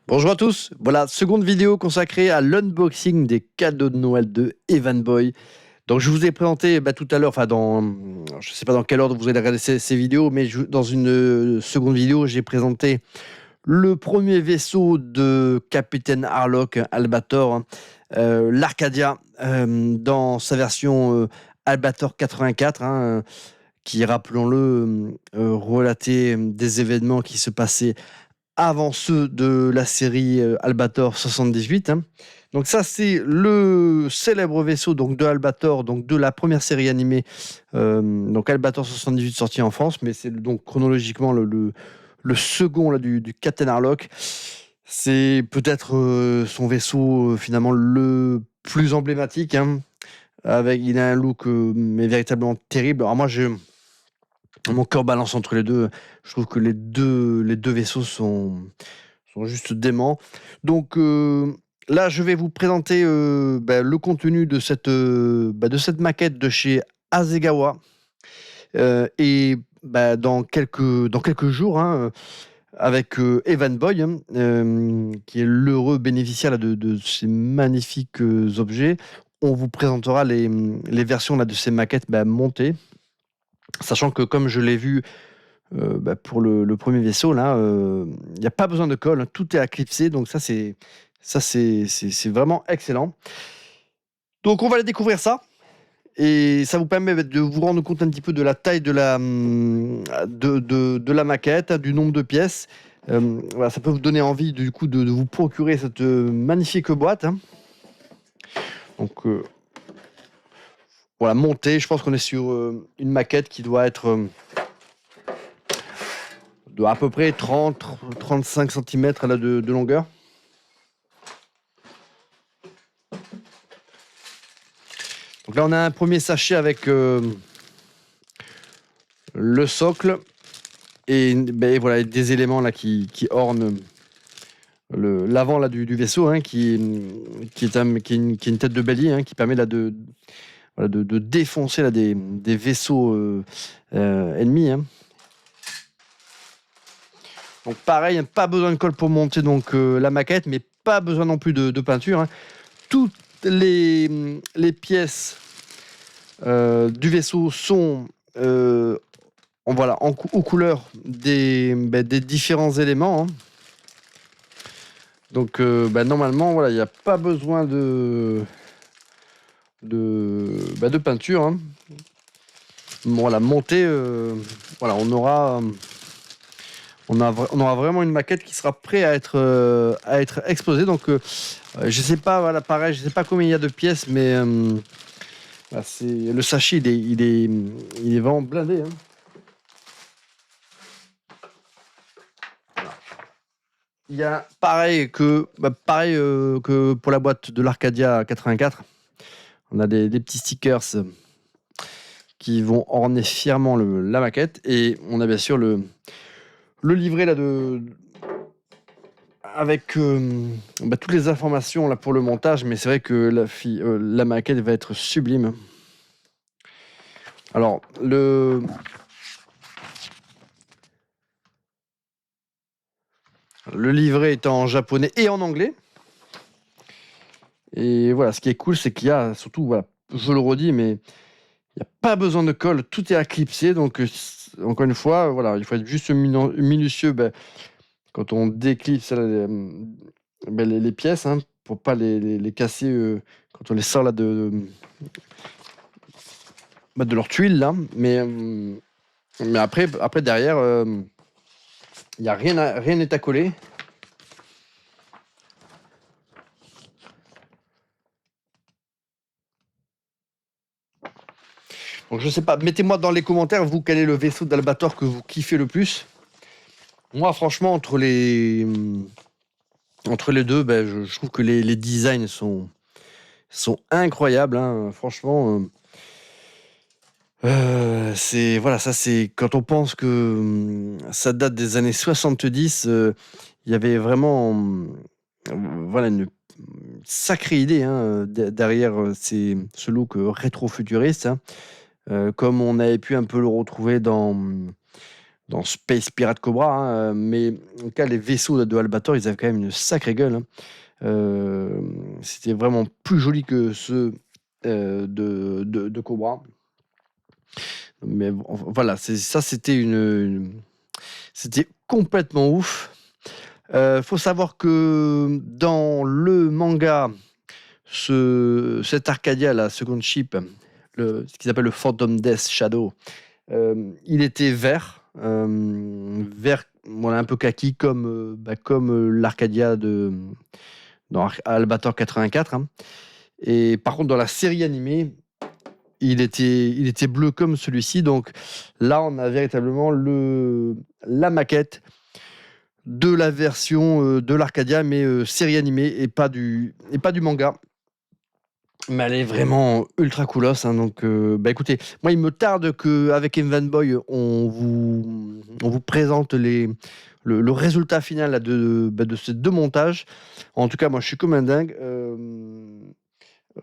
Bonjour à tous, voilà, seconde vidéo consacrée à l'unboxing des cadeaux de Noël de Evan Boy. Donc je vous ai présenté tout à l'heure, je ne sais pas dans quel ordre vous allez regarder ces vidéos, mais dans une seconde vidéo, j'ai présenté le premier vaisseau de Capitaine Harlock, Albator, l'Arcadia, dans sa version Albator 84, qui, rappelons-le, relatait des événements qui se passaient avant ceux de la série Albator 78. Donc ça, c'est le célèbre vaisseau donc, de Albator, donc de la première série animée, donc Albator 78 sorti en France, mais c'est donc chronologiquement le second là, du Captain Harlock. C'est peut-être son vaisseau finalement le plus emblématique. Il a un look mais véritablement terrible. Alors moi, mon cœur balance entre les deux. Je trouve que les deux vaisseaux sont juste déments. Donc là, je vais vous présenter le contenu de cette maquette de chez Hasegawa. Et dans quelques jours, avec Evan Boy, qui est l'heureux bénéficiaire là, de ces magnifiques objets, on vous présentera les versions là, de ces maquettes montées. Sachant que comme je l'ai vu pour le premier vaisseau, là, il n'y a pas besoin de colle, hein, tout est clipsé, donc c'est vraiment excellent. Donc on va aller découvrir ça, et ça vous permet de vous rendre compte un petit peu de la taille de la maquette, du nombre de pièces. Voilà, ça peut vous donner envie du coup de vous procurer cette magnifique boîte. Donc voilà, montée, je pense qu'on est sur une maquette qui doit être de à peu près 30-35 cm de longueur. Donc là, on a un premier sachet avec le socle et voilà, des éléments là qui ornent l'avant là du vaisseau, qui est une tête de bélier, qui permet là de défoncer là des vaisseaux ennemis. Donc pareil, pas besoin de colle pour monter donc la maquette, mais pas besoin non plus de peinture. Toutes les pièces du vaisseau sont aux couleurs des différents éléments. Donc normalement, voilà, il n'y a pas besoin de peinture. Voilà, montée, voilà, on aura vraiment une maquette qui sera prête à être exposée. Donc je sais pas, voilà, pareil, je sais pas combien il y a de pièces, mais le sachet, il est vraiment blindé. Il y a pareil que pour la boîte de l'Arcadia 84. On a des petits stickers qui vont orner fièrement la maquette. Et on a bien sûr le livret là avec toutes les informations là pour le montage. Mais c'est vrai que la maquette va être sublime. Alors, le livret est en japonais et en anglais. Et voilà, ce qui est cool, c'est qu'il y a surtout, voilà, je le redis, mais il n'y a pas besoin de colle, tout est clipsé. Donc, encore une fois, voilà, il faut être juste minutieux quand on déclipse les pièces, pour pas les casser quand on les sort là de leur tuile là. Mais après derrière, il n'y a rien n'est à coller. Donc je sais pas, mettez-moi dans les commentaires, vous, quel est le vaisseau d'Albator que vous kiffez le plus. Moi, franchement, entre les deux, je trouve que les designs sont incroyables. Franchement, c'est quand on pense que ça date des années 70. Il y avait vraiment une sacrée idée derrière ce look rétro-futuriste. Comme on avait pu un peu le retrouver dans dans Space Pirate Cobra, hein, mais en tout cas, les vaisseaux de Albator, ils avaient quand même une sacrée gueule, hein. C'était vraiment plus joli que ceux de Cobra. Mais voilà, ça c'était c'était complètement ouf. Faut savoir que dans le manga, cet Arcadia, la Second Ship, ce qu'ils appellent le Phantom Death Shadow, il était vert, voilà, un peu kaki comme l'Arcadia dans Albator 84, hein. Et par contre, dans la série animée, il était bleu comme celui-ci. Donc là, on a véritablement la maquette de la version de l'Arcadia, mais série animée et pas du manga. Mais elle est vraiment ultra coolos, hein, donc écoutez, moi il me tarde qu'avec Evan-Boy, on vous présente le résultat final là, de ces 2 montages. En tout cas, moi je suis comme un dingue.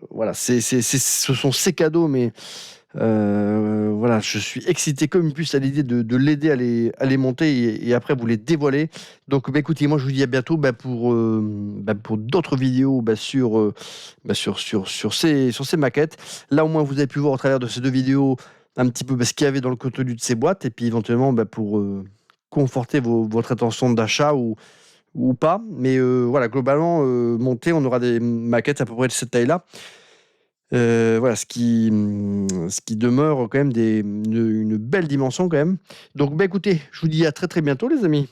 Voilà, ce sont ces cadeaux, mais voilà, je suis excité comme une puce à l'idée de l'aider à les monter et après vous les dévoiler. Donc écoutez, moi je vous dis à bientôt pour d'autres vidéos sur ces maquettes. Là au moins vous avez pu voir au travers de ces 2 vidéos un petit peu ce qu'il y avait dans le contenu de ces boîtes et puis éventuellement pour conforter votre intention d'achat ou pas. Mais voilà, globalement, monté, on aura des maquettes à peu près de cette taille-là. Voilà, ce qui demeure quand même une belle dimension quand même. Donc écoutez, je vous dis à très très bientôt les amis.